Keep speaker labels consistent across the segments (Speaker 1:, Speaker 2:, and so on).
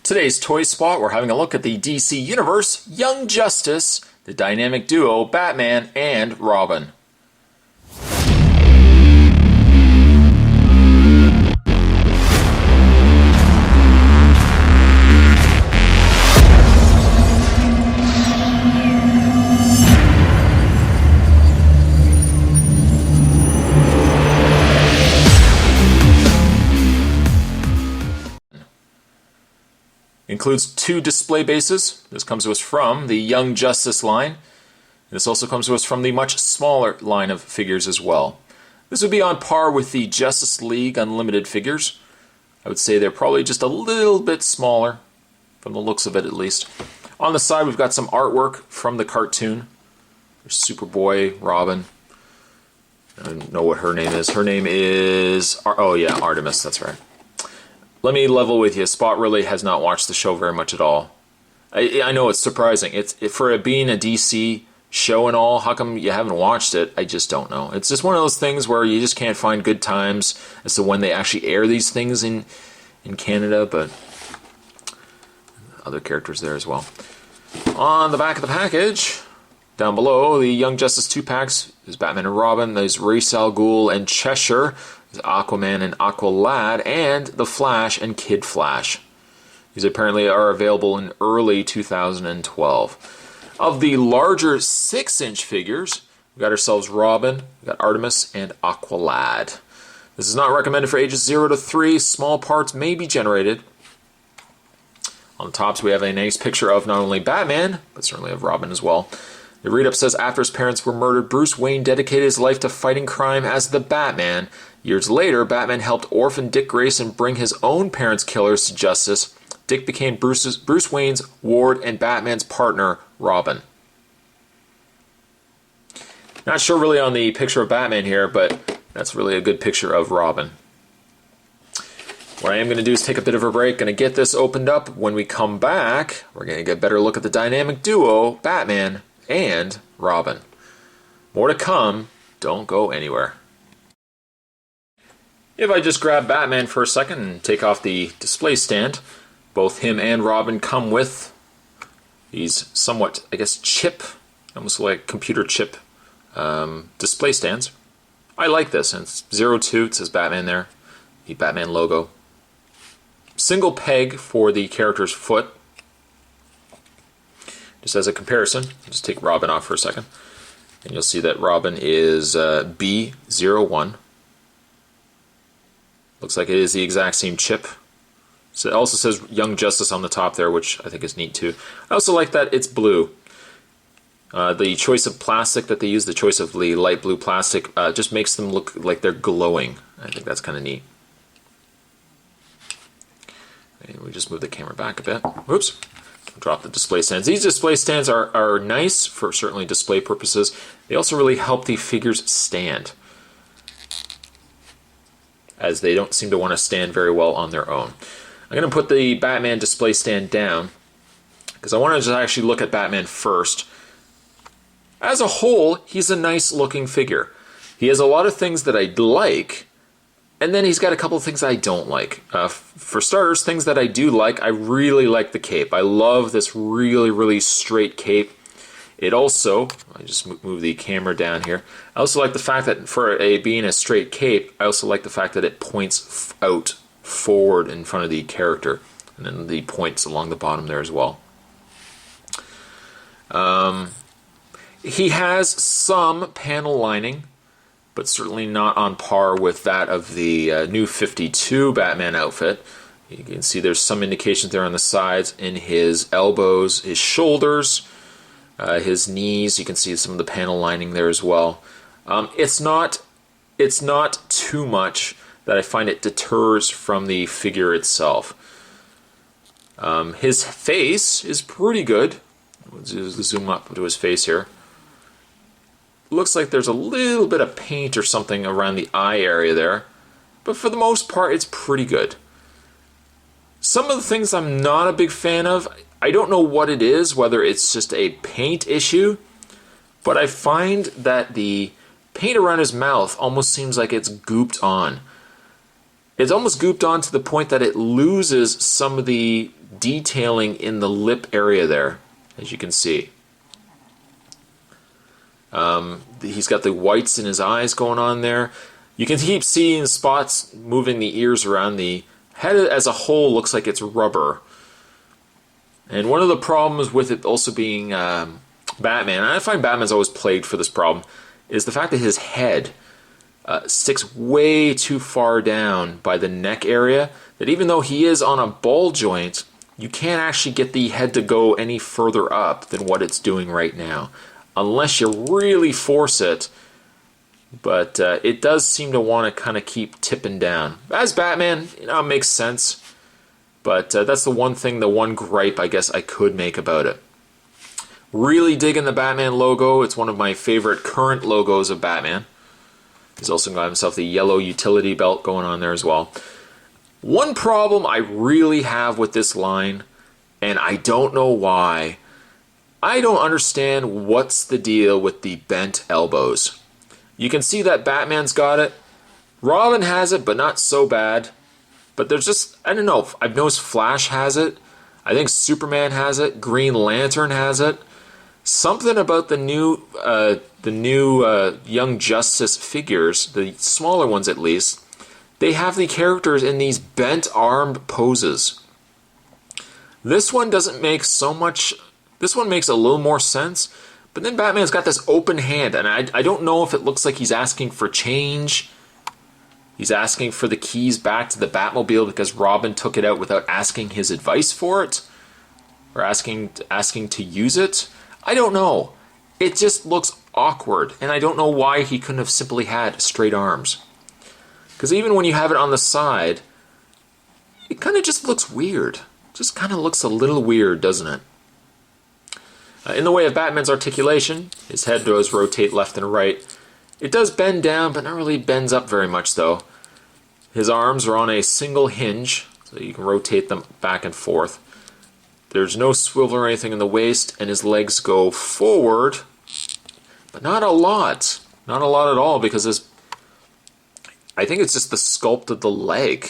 Speaker 1: Today's Toy Spot, we're having a look at the DC Universe, Young Justice, the dynamic duo Batman and Robin. Includes 2 display bases. This comes to us from the Young Justice line. This also comes to us from the much smaller line of figures as well. This would be on par with the Justice League Unlimited figures. I would say they're probably just a little bit smaller, from the looks of it at least. On the side we've got some artwork from the cartoon. There's Superboy, Robin. I don't know what her name is. Her name is... oh yeah, Artemis, that's right. Let me level with you. Spot really has not watched the show very much at all. I know it's surprising. For it being a DC show and all, how come you haven't watched it? I just don't know. It's just one of those things where you just can't find good times as to when they actually air these things in Canada, but other characters there as well. On the back of the package, down below, the Young Justice 2-packs is Batman and Robin. There's Ra's al Ghul and Cheshire. Aquaman and Aqualad, and The Flash and Kid Flash. These apparently are available in early 2012. Of the larger 6-inch figures, we've got ourselves Robin, we've got Artemis, and Aqualad. This is not recommended for ages 0 to 3. Small parts may be generated. On the tops we have a nice picture of not only Batman, but certainly of Robin as well. The read-up says, after his parents were murdered, Bruce Wayne dedicated his life to fighting crime as the Batman. Years later, Batman helped orphan Dick Grayson bring his own parents' killers to justice. Dick became Bruce Wayne's ward and Batman's partner, Robin. Not sure really on the picture of Batman here, but that's really a good picture of Robin. What I am going to do is take a bit of a break. Going to get this opened up. When we come back, we're going to get a better look at the dynamic duo, Batman and Robin. More to come. Don't go anywhere. If I just grab Batman for a second and take off the display stand, both him and Robin come with these somewhat, I guess, chip, almost like computer chip display stands. I like this, and it's 02, it says Batman there, the Batman logo. Single peg for the character's foot. Just as a comparison, I'll just take Robin off for a second, and you'll see that Robin is B01. Looks like it is the exact same chip. So it also says Young Justice on the top there, which I think is neat too. I also like that it's blue. The choice of plastic that they use, the choice of the light blue plastic, just makes them look like they're glowing. I think that's kind of neat. And we just move the camera back a bit. Whoops. Drop the display stands. These display stands are nice for certainly display purposes. They also really help the figures stand, as they don't seem to want to stand very well on their own. I'm going to put the Batman display stand down because I want to just actually look at Batman first. As a whole, he's a nice looking figure. He has a lot of things that I like, and then he's got a couple of things I don't like. For starters, things that I do like, I really like the cape. I love this really, really straight cape. It also, I just move the camera down here. I also like the fact that for being a straight cape, I also like the fact that it points out forward in front of the character, and then the points along the bottom there as well. He has some panel lining, but certainly not on par with that of the new 52 Batman outfit. You can see there's some indications there on the sides, in his elbows, his shoulders, his knees. You can see some of the panel lining there as well. It's not too much that I find it deters from the figure itself. His face is pretty good. Let's zoom up to his face here. Looks like there's a little bit of paint or something around the eye area there, but for the most part it's pretty good. Some of the things I'm not a big fan of, I don't know what it is, whether it's just a paint issue, but I find that the paint around his mouth almost seems like it's gooped on. It's almost gooped on to the point that it loses some of the detailing in the lip area there, as you can see. He's got the whites in his eyes going on there. You can keep seeing spots moving the ears around. The head as a whole looks like it's rubber. And one of the problems with it also being Batman, and I find Batman's always plagued for this problem, is the fact that his head sticks way too far down by the neck area, that even though he is on a ball joint, you can't actually get the head to go any further up than what it's doing right now, unless you really force it. But it does seem to want to kind of keep tipping down. As Batman, you know, it makes sense. But that's the one gripe I guess I could make about it. Really digging the Batman logo. It's one of my favorite current logos of Batman. He's also got himself the yellow utility belt going on there as well. One problem I really have with this line, and I don't know why, I don't understand what's the deal with the bent elbows. You can see that Batman's got it. Robin has it, but not so bad. But there's just, I don't know, I've noticed Flash has it. I think Superman has it. Green Lantern has it. Something about the new Young Justice figures, the smaller ones at least, they have the characters in these bent armed poses. This one doesn't make so much, this one makes a little more sense, but then Batman's got this open hand, and I don't know if it looks like he's asking for change. He's asking for the keys back to the Batmobile because Robin took it out without asking his advice for it, or asking to use it. I don't know. It just looks awkward, and I don't know why he couldn't have simply had straight arms. Because even when you have it on the side, it kind of just looks weird. Just kind of looks a little weird, doesn't it? In the way of Batman's articulation, his head does rotate left and right. It does bend down, but not really bends up very much, though. His arms are on a single hinge, so you can rotate them back and forth. There's no swivel or anything in the waist, and his legs go forward, but not a lot. Not a lot at all, because I think it's just the sculpt of the leg.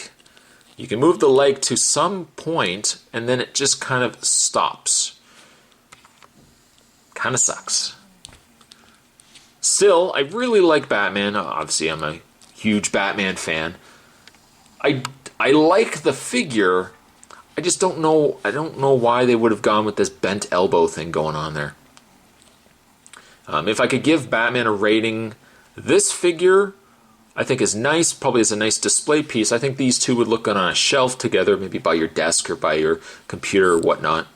Speaker 1: You can move the leg to some point, and then it just kind of stops. Kind of sucks. Still, I really like Batman. Obviously, I'm a huge Batman fan. I like the figure. I just don't know. I don't know why they would have gone with this bent elbow thing going on there. If I could give Batman a rating, this figure I think is nice. Probably is a nice display piece. I think these two would look good on a shelf together, maybe by your desk or by your computer or whatnot.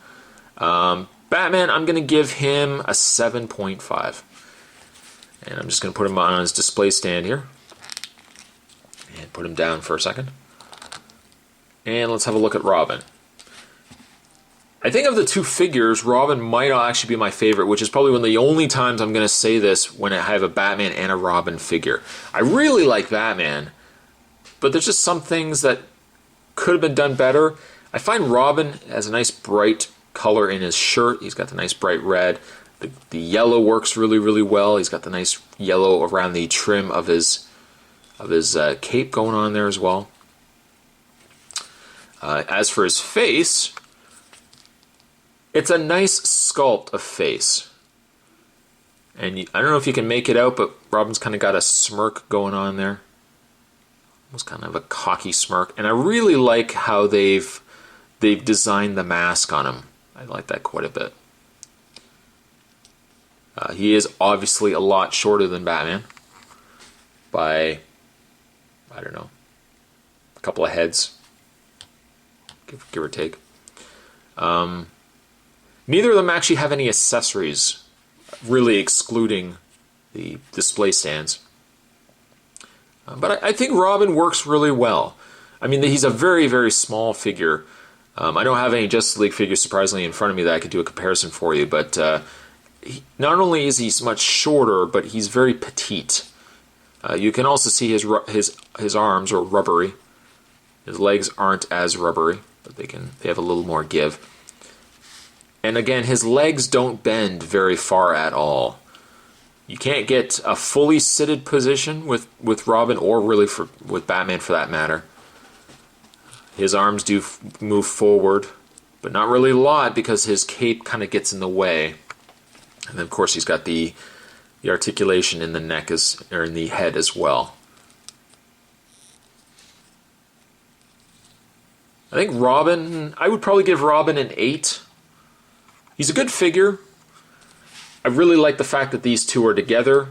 Speaker 1: Batman, I'm going to give him a 7.5. And I'm just going to put him on his display stand here. And put him down for a second. And let's have a look at Robin. I think of the two figures, Robin might actually be my favorite, which is probably one of the only times I'm going to say this when I have a Batman and a Robin figure. I really like Batman, but there's just some things that could have been done better. I find Robin has a nice bright color in his shirt. He's got the nice bright red. The yellow works really, really well. He's got the nice yellow around the trim of his cape going on there as well. As for his face, it's a nice sculpt of face. And I don't know if you can make it out, but Robin's kind of got a smirk going on there. Almost kind of a cocky smirk. And I really like how they've designed the mask on him. I like that quite a bit. He is obviously a lot shorter than Batman by, I don't know, a couple of heads, give or take. Neither of them actually have any accessories, really excluding the display stands. But I think Robin works really well. I mean, he's a very, very small figure. I don't have any Justice League figures, surprisingly, in front of me that I could do a comparison for you, but not only is he much shorter, but he's very petite. You can also see his arms are rubbery. His legs aren't as rubbery, but they have a little more give. And again, his legs don't bend very far at all. You can't get a fully seated position with Robin, or really with Batman for that matter. His arms do move forward, but not really a lot because his cape kind of gets in the way. And then, of course, he's got the articulation in the neck or in the head as well. I think Robin, I would probably give Robin an 8. He's a good figure. I really like the fact that these two are together.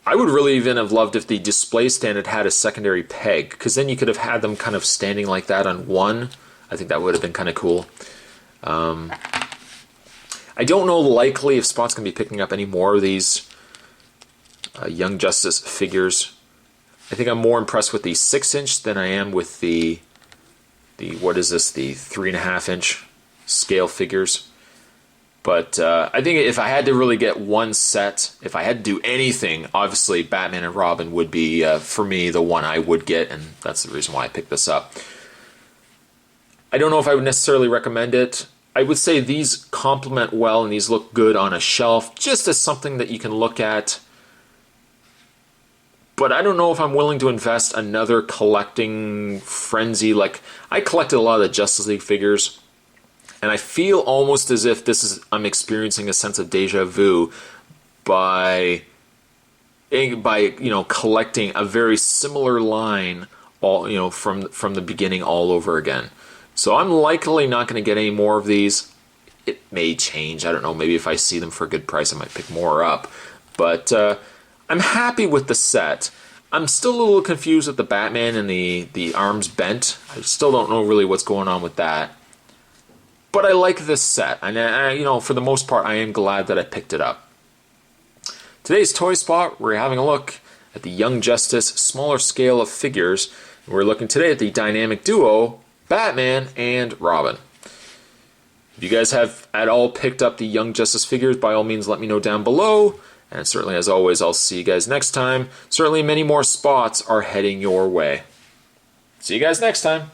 Speaker 1: I would really even have loved if the display stand had had a secondary peg, because then you could have had them kind of standing like that on one. I think that would have been kind of cool. I don't know likely if Spot's going to be picking up any more of these Young Justice figures. I think I'm more impressed with the 6-inch than I am with the what is this, the 3.5-inch scale figures. But I think if I had to really get one set, if I had to do anything, obviously Batman and Robin would be, for me, the one I would get, and that's the reason why I picked this up. I don't know if I would necessarily recommend it. I would say these complement well and these look good on a shelf, just as something that you can look at. But I don't know if I'm willing to invest another collecting frenzy. Like, I collected a lot of the Justice League figures, and I feel almost as if I'm experiencing a sense of deja vu by collecting a very similar line all from the beginning all over again. So I'm likely not going to get any more of these. It may change. I don't know. Maybe if I see them for a good price, I might pick more up. But I'm happy with the set. I'm still a little confused with the Batman and the arms bent. I still don't know really what's going on with that. But I like this set. And for the most part, I am glad that I picked it up. Today's Toy Spot, we're having a look at the Young Justice smaller scale of figures. We're looking today at the dynamic duo Batman and Robin. If you guys have at all picked up the Young Justice figures, by all means let me know down below. And certainly, as always, I'll see you guys next time. Certainly many more spots are heading your way. See you guys next time.